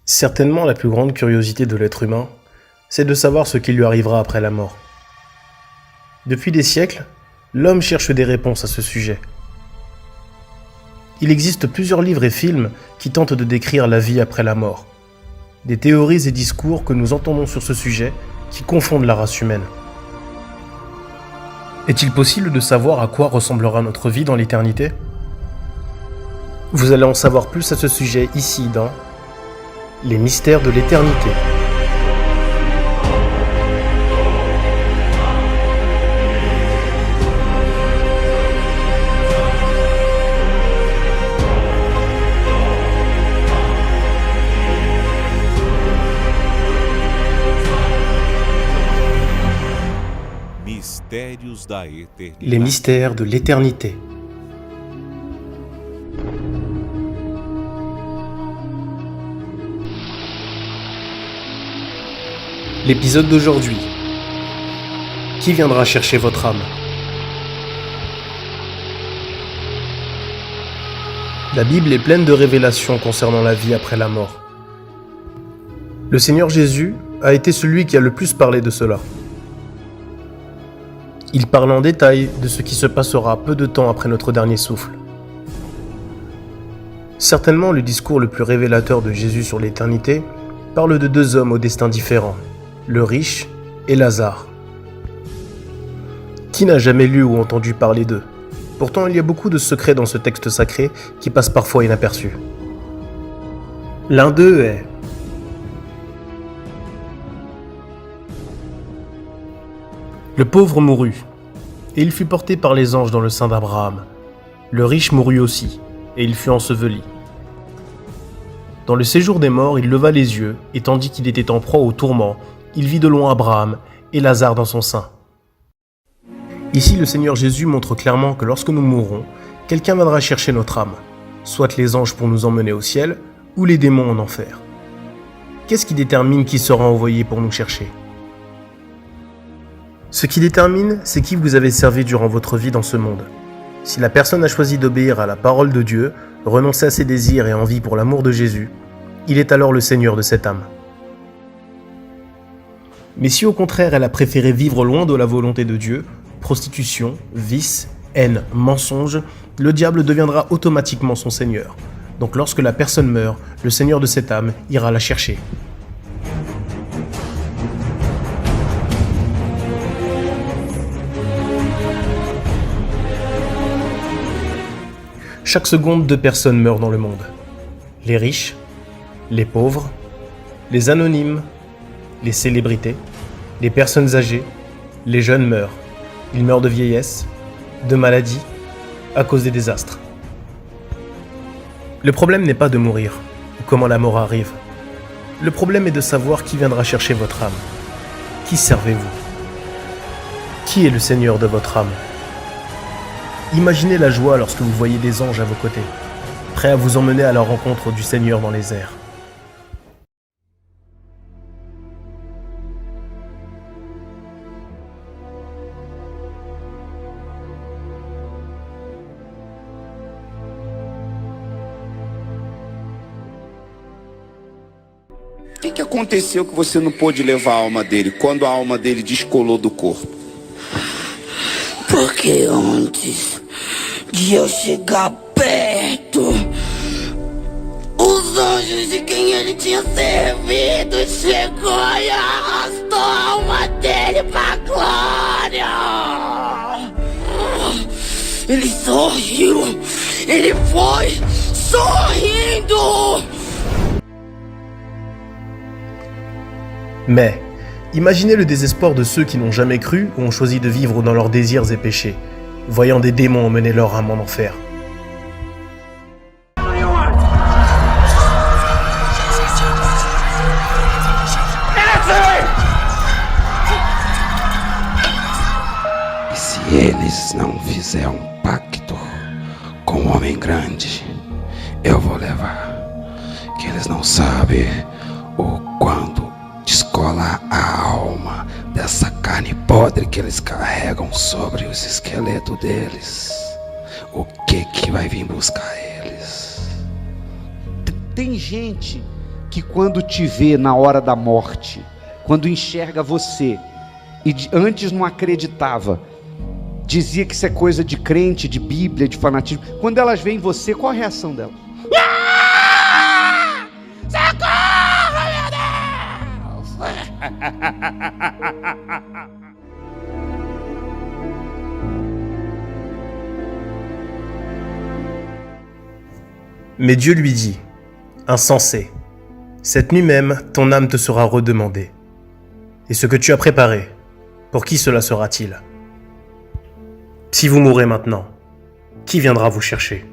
Certainement la plus grande curiosité de l'être humain, c'est de savoir ce qui lui arrivera après la mort. Depuis des siècles, l'homme cherche des réponses à ce sujet. Il existe plusieurs livres et films qui tentent de décrire la vie après la mort. Des théories et discours que nous entendons sur ce sujet qui confondent la race humaine. Est-il possible de savoir à quoi ressemblera notre vie dans l'éternité ? Vous allez en savoir plus à ce sujet ici dans Les mystères de l'éternité. Les mystères de l'éternité. L'épisode d'aujourd'hui. Qui viendra chercher votre âme ? La Bible est pleine de révélations concernant la vie après la mort. Le Seigneur Jésus a été celui qui a le plus parlé de cela. Il parle en détail de ce qui se passera peu de temps après notre dernier souffle. Certainement, le discours le plus révélateur de Jésus sur l'éternité parle de deux hommes au destin différent, le riche et Lazare. Qui n'a jamais lu ou entendu parler d'eux ? Pourtant, il y a beaucoup de secrets dans ce texte sacré qui passent parfois inaperçus. L'un d'eux est le pauvre mourut, et il fut porté par les anges dans le sein d'Abraham. Le riche mourut aussi, et il fut enseveli. Dans le séjour des morts, il leva les yeux, et tandis qu'il était en proie au tourment, il vit de loin Abraham et Lazare dans son sein. Ici, le Seigneur Jésus montre clairement que lorsque nous mourrons, quelqu'un viendra chercher notre âme, soit les anges pour nous emmener au ciel, ou les démons en enfer. Qu'est-ce qui détermine qui sera envoyé pour nous chercher ? Ce qui détermine, c'est qui vous avez servi durant votre vie dans ce monde. Si la personne a choisi d'obéir à la parole de Dieu, renoncer à ses désirs et envies pour l'amour de Jésus, il est alors le Seigneur de cette âme. Mais si au contraire elle a préféré vivre loin de la volonté de Dieu, prostitution, vice, haine, mensonge, le diable deviendra automatiquement son Seigneur. Donc lorsque la personne meurt, le Seigneur de cette âme ira la chercher. Chaque seconde, 2 personnes meurent dans le monde. Les riches, les pauvres, les anonymes, les célébrités, les personnes âgées, les jeunes meurent. Ils meurent de vieillesse, de maladie, à cause des désastres. Le problème n'est pas de mourir, ou comment la mort arrive. Le problème est de savoir qui viendra chercher votre âme. Qui servez-vous ? Qui est le Seigneur de votre âme ? Imaginez la joie lorsque vous voyez des anges à vos côtés, prêts à vous emmener à la rencontre du Seigneur dans les airs. O que aconteceu que você não pôde levar a alma dele quando a alma dele descolou do corpo? Porque antes de eu chegar perto, os anjos de quem ele tinha servido chegou e arrastou a alma dele pra glória. Ele sorriu, ele foi sorrindo. Mais, imaginez le désespoir de ceux qui n'ont jamais cru ou ont choisi de vivre dans leurs désirs et péchés, voyant des démons emmener leur âme en enfer. E se eles não fizerem pacto com o homem grande, eu vou levar. Que eles não sabem o quanto descola a alma dessa carne podre que eles carregam sobre os esqueletos deles. O que vai vir buscar eles? Tem gente que quando te vê na hora da morte, quando enxerga você, e antes não acreditava, dizia que isso é coisa de crente, de Bíblia, de fanatismo. Quando elas veem você, qual a reação delas? Socorro, meu Deus! Mais Dieu lui dit, « Insensé, cette nuit même, ton âme te sera redemandée. Et ce que tu as préparé, pour qui cela sera-t-il ? Si vous mourrez maintenant, qui viendra vous chercher ?